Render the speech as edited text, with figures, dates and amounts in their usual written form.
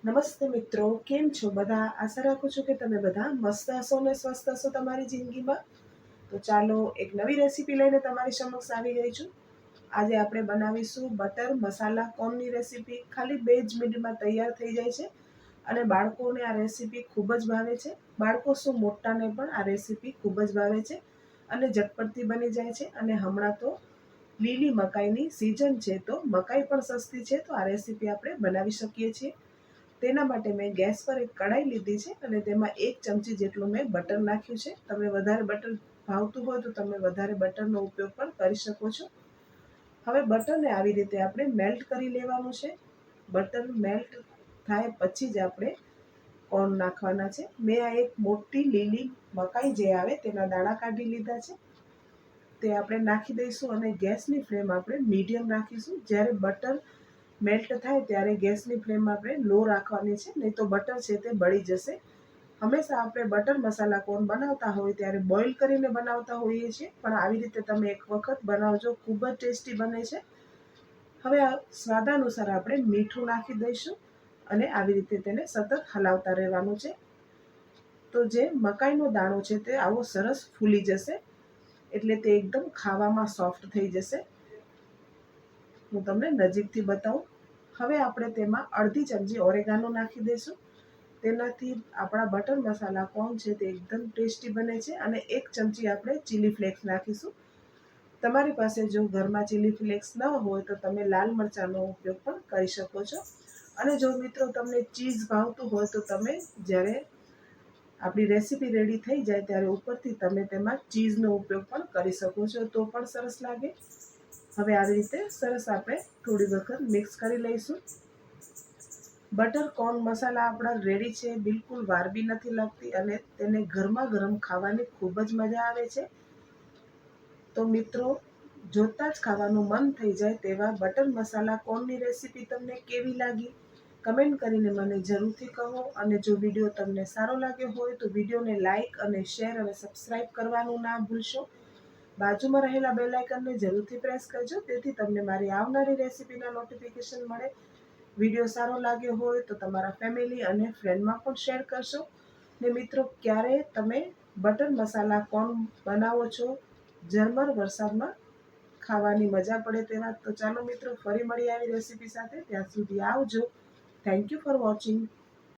નમસ્તે મિત્રો, કેમ છો બધા? આશા રાખું છું કે તમે બધા મસ્ત હશો ને સ્વસ્થ હશો તમારી જિંદગીમાં. તો ચાલો એક નવી રેસીપી લઈને તમારી સમક્ષ આવી ગઈ છું. આજે આપણે બનાવીશું બટર મસાલા કોર્નની રેસીપી. ખાલી 2 જ મિનિટમાં તૈયાર થઈ જાય છે અને બાળકોને આ રેસીપી ખૂબ જ ભાવે છે. બાળકો શું મોટાને પણ આ રેસીપી ખૂબ જ ભાવે છે અને ઝટપટથી બની જાય છે. અને હમણાં તો લીલી મકાઈની સિઝન છે, તો મકાઈ પણ સસ્તી છે, તો આ રેસીપી આપણે બનાવી શકીએ છીએ. તેના માટે મેં ગેસ પર એક કઢાઈ લીધી છે અને તેમાં 1 ચમચી જેટલું મેં બટર નાખ્યું છે. તમે વધારે બટર ભાવતું હોય તો તમે વધારે બટરનો ઉપયોગ પણ કરી શકો છો. હવે બટરને આવી રીતે આપણે મેલ્ટ કરી લેવાનું છે. બટર મેલ્ટ થાય પછી જ આપણે કોર્ન નાખવાના છે. મેં આ એક મોટી લીલી મકાઈ જે આવે તેના દાણા કાઢી લીધા છે, તે આપણે નાખી દઈશું અને ગેસની ફ્લેમ આપણે મીડિયમ રાખીશું. જ્યારે બટર મેલ્ટ થાય ત્યારે ગેસની ફ્લેમ આપણે લો રાખવાની છે, નહીં તો બટર છે તે બળી જશે. હંમેશા આપણે બટર મસાલા કોર્ન બનાવતા હોય ત્યારે બોઇલ કરીને બનાવતા હોઈએ છીએ, પણ આવી રીતે તમે એક વખત બનાવજો, ખૂબ જ ટેસ્ટી બને છે. હવે આ સ્વાદાનુસાર આપણે મીઠું નાખી દઈશું અને આવી રીતે તેને સતત હલાવતા રહેવાનું છે. તો જે મકાઈનો દાણો છે તે આવો સરસ ફૂલી જશે, એટલે તે એકદમ ખાવામાં સોફ્ટ થઈ જશે. હું તમને નજીકથી બતાવું. હવે આપણે તેમાં અડધી ચમચી ઓરેગાનો નાખી દઈશું. તેનાથી આપણા બટર મસાલા કોર્ન છે તે એકદમ ટેસ્ટી બને છે. અને 1 ચમચી આપણે ચીલી ફ્લેક્સ નાખીશું. તમારી પાસે જો ઘરમાં ચીલી ફ્લેક્સ ન હોય તો તમે લાલ મરચાંનો ઉપયોગ પણ કરી શકો છો. અને જો મિત્રો તમને ચીઝ ભાવતું હોય તો તમે જ્યારે આપણી રેસીપી રેડી થઈ જાય ત્યારે ઉપરથી તમે તેમાં ચીઝનો ઉપયોગ પણ કરી શકો છો, તો પણ સરસ લાગે. હવે આવી રીતે સરસ આપણે થોડી વખત મિક્સ કરી લઈશું. બટર કોર્ન મસાલા આપણા રેડી છે, બિલકુલ વાર બી નથી લાગતી અને તેને ગરમા ગરમ ખાવાની ખૂબ જ મજા આવે છે. તો મિત્રો, જોતાં જ ખાવાનું મન થઈ જાય તેવા બટર મસાલા કોર્નની રેસીપી તમને કેવી લાગી કમેન્ટ કરીને મને જરૂરથી કહો. અને જો વિડીયો તમને સારો લાગ્યો હોય તો વિડીયોને લાઇક અને શેર અને સબસ્ક્રાઇબ કરવાનું ના ભૂલશો. બાજુમાં રહેલા બેલ આઇકનને જરૂરથી પ્રેસ કરજો, તેથી તમને મારી આવનારી રેસીપીના નોટિફિકેશન મળે. વિડીયો સારો લાગ્યો હોય તો તમારા ફેમિલી અને ફ્રેન્ડમાં પણ શેર કરશો. ને મિત્રો, ક્યારે તમે બટર મસાલા કોર્ન બનાવો છો ઝરમર વરસાદમાં ખાવાની મજા પડે તેવા? તો ચાલો મિત્રો, ફરી મળીએ આવી રેસીપી સાથે. ત્યાં સુધી આવજો. Thank you for watching.